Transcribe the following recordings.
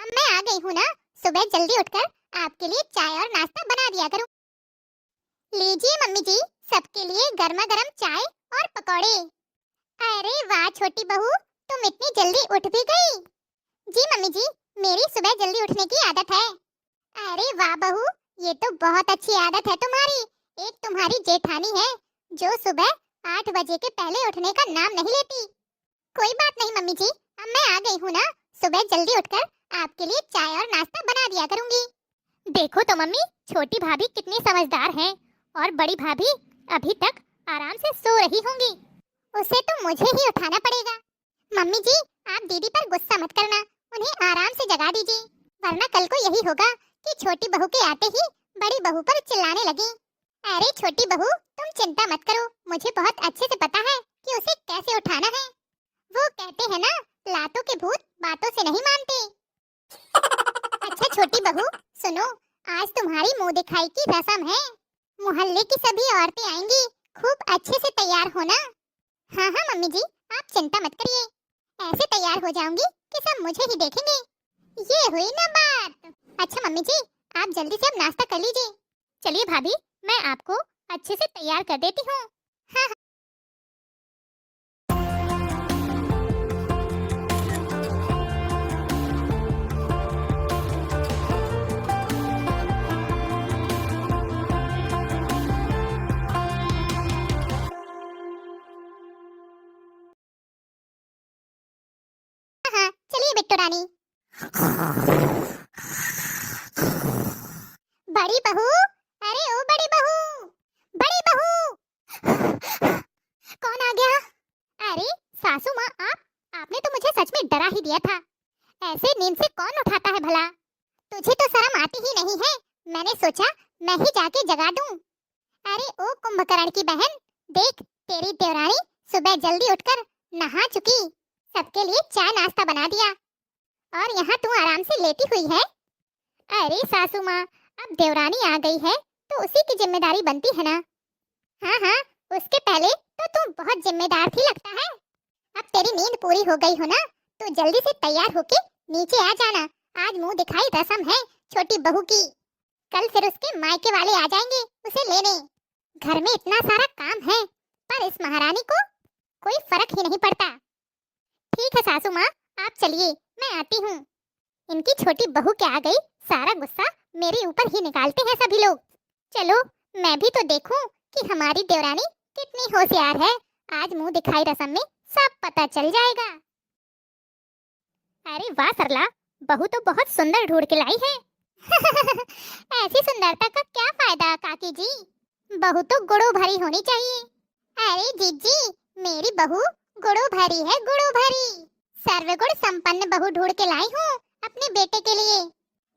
अब मैं आ गई हूँ ना। सुबह जल्दी उठकर आपके लिए चाय और नाश्ता बना दिया करूँ। लीजिए मम्मी जी, सबके लिए गर्मा गर्म चाय और पकौड़े। अरे वाह छोटी बहू, तुम इतनी जल्दी उठ भी गई। जी मम्मी जी, मेरी सुबह जल्दी उठने की आदत है। अरे वाह बहू, ये तो बहुत अच्छी आदत है तुम्हारी। एक तुम्हारी जेठानी है जो सुबह 8 बजे के पहले उठने का नाम नहीं लेती। कोई बात नहीं मम्मी जी, अब मैं आ गई हूँ ना। सुबह जल्दी उठकर आपके लिए चाय और नाश्ता बना दिया करूंगी। देखो तो मम्मी, छोटी भाभी कितनी समझदार हैं और बड़ी भाभी अभी तक आराम से सो रही होंगी। उसे तो मुझे ही उठाना पड़ेगा। मम्मी जी, आप दीदी पर गुस्सा मत करना, उन्हें आराम से जगा दीजिए, वरना कल को यही होगा कि छोटी बहू के आते ही बड़ी बहू पर चिल्लाने लगी। अरे छोटी बहू, तुम चिंता मत करो, मुझे बहुत अच्छे से पता है कि उसे कैसे उठाना है। वो कहते हैं ना, लातों के भूत बातों से नहीं मानते। अच्छा छोटी बहू, सुनो, आज तुम्हारी मुंह दिखाई की रस्म है। मोहल्ले की सभी औरतें आएंगी, खूब अच्छे से तैयार होना। हाँ हाँ मम्मी जी, आप चिंता मत करिए, ऐसे तैयार हो जाऊंगी कि सब मुझे ही देखेंगे। ये हुई ना बात। अच्छा मम्मी जी, आप जल्दी से अब नाश्ता कर लीजिए। चलिए भाभी, मैं आपको अच्छे से तैयार कर देती हूँ। हाँ, चलिए बिट्टू रानी। बड़ी बहू, अरे ओ बड़ी बहू, बड़ी बहू। कौन आ गया? अरे सासू माँ, आपने तो मुझे सच में डरा ही दिया था। ऐसे नींद से कौन उठाता है भला? तुझे तो शर्म आती ही नहीं है। मैंने सोचा मैं ही जाके जगा दूं। अरे ओ कुंभकर्ण की बहन, देख, तेरी देवरानी सुबह जल्दी उठकर नहा चुकी, सबके लिए चाय नाश्ता बना दिया और यहाँ तू आराम से लेटी हुई है। अरे सासू माँ, अब देवरानी आ गई है तो उसी की जिम्मेदारी बनती है ना। हाँ हाँ, उसके पहले तो तू बहुत जिम्मेदार थी लगता है। अब तेरी नींद पूरी हो गई हो ना, तो जल्दी से तैयार होके नीचे आ जाना। आज मुंह दिखाई रस्म है छोटी बहू की। कल फिर उसके मायके वाले आ जाएंगे उसे लेने। घर में इतना सारा काम है, पर इस महारानी को कोई फर्क ही नहीं पड़ता। ठीक है सासू माँ, आप चलिए, मैं आती हूँ। इनकी छोटी बहू क्या आ गई, सारा गुस्सा मेरे ऊपर ही निकालते हैं सभी लोग। चलो, मैं भी तो देखूं कि हमारी देवरानी कितनी होशियार है। आज मुंह दिखाई रस्म में सब पता चल जाएगा। अरे वाह सरला, बहू तो बहुत सुंदर ढूंढ के लाई है। ऐसी सुंदरता का क्या फायदा काकी जी, बहू तो गुड़ों भरी होनी चाहिए। अरे जीजी, मेरी बहू गुड़ों भरी है, गुड़ों भरी। सर्वगुण संपन्न बहू ढूंढ के लाई हूँ अपने बेटे के लिए।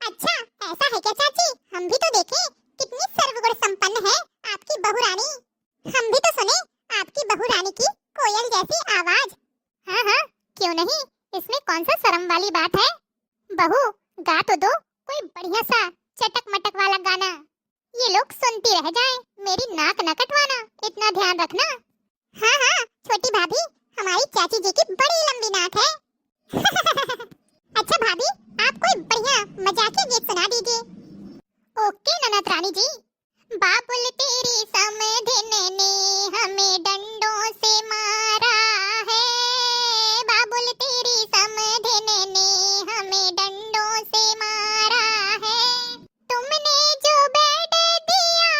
अच्छा, ऐसा है क्या चाची? हम भी तो देखें कितनी सर्वगुण संपन्न है आपकी बहू रानी। हम भी तो सुने आपकी बहू रानी की कोयल जैसी आवाज। हाँ हाँ, क्यों नहीं, इसमें कौन सा शर्म वाली बात है। बहू, गा तो दो कोई बढ़िया सा चटक मटक वाला गाना। ये लोग सुनती रह जाएं, मेरी नाक न कटवाना, इतना ध्यान रखना। हाँ हाँ छोटी भाभी, हमारी चाची जी की बड़ी लंबी नाक है। अच्छा भाभी, आप कोई बढ़िया मजाकिया गीत सुना दीजिए। ओके ननद रानी जी। बाबुल तेरी समधिन ने हमें डंडों से मारा है, बाबुल तेरी समधिन ने हमें डंडों से मारा है। तुमने जो बेड दिया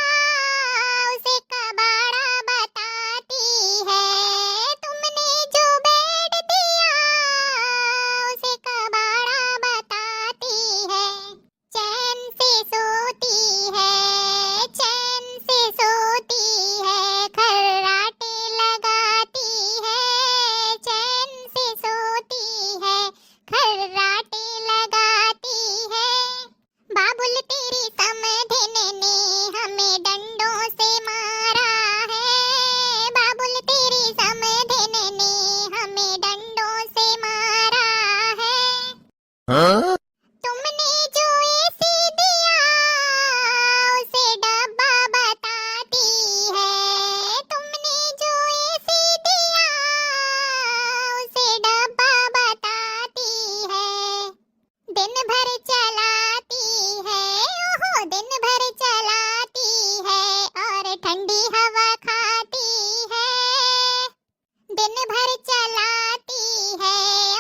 उसे कबाड़ा बताती है, तुमने जो बेड दिया उसे कबाड़ा बताती है। चैन से सोती है, चैन से सोती है, खर्राटे लगाती है, भर चलाती है, ओहो दिन भर चलाती है और ठंडी हवा खाती है। दिन भर चलाती है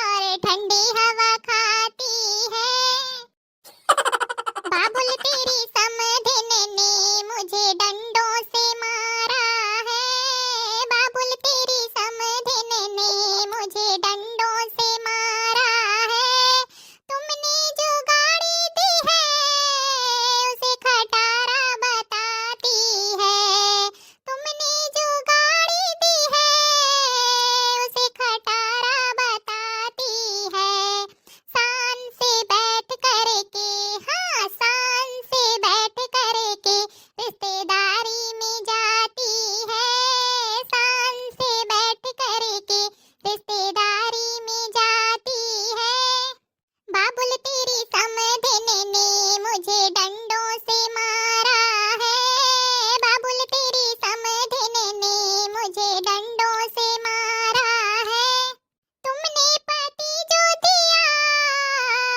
और ठंडी हवा खाती है। बाबुल तेरी समधिन ने मुझे डंडों से मारा है, बाबुल तेरी समधिन ने मुझे डंडों से मारा है। तुमने जो गाड़ी दी है उसे खटारा बताती है, तुमने जो गाड़ी दी है उसे खटारा बताती है। शान से बैठ करके, हाँ शान से बैठ करके रिश्तेदारी में जाती है, शान से बैठ करके रिश्तेदारी में जाती है। बाबुल तेरी समधिन ने मुझे डंडों से मारा है, बाबुल तेरी समधिन ने मुझे डंडों से मारा है। तुमने पति जो दिया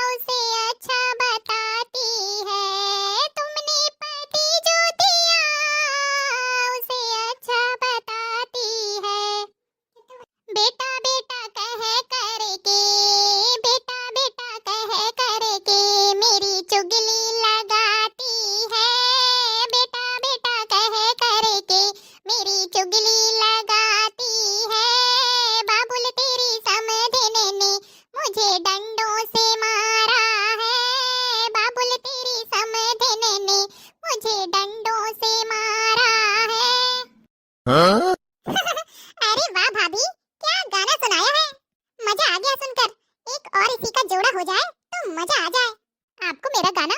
उसे अच्छा बताती है, तुमने पति जो दिया उसे अच्छा बताती है। बेटा बेटा कह करके, बेटा बेटा कह करके मेरी चुगली लगाती है, बेटा बेटा कह करके मेरी चुगली लगाती है। बाबुल तेरी समधिन ने मुझे डंडों से मारा है, बाबुल तेरी समधिन ने मुझे डंडों से मारा है। अरे वाह भाभी, क्या गाना सुनाया है, मजा आ गया सुनकर। एक और इसी का जोड़ा हो जाए तो मजा आ जाए। आपको मेरा गाना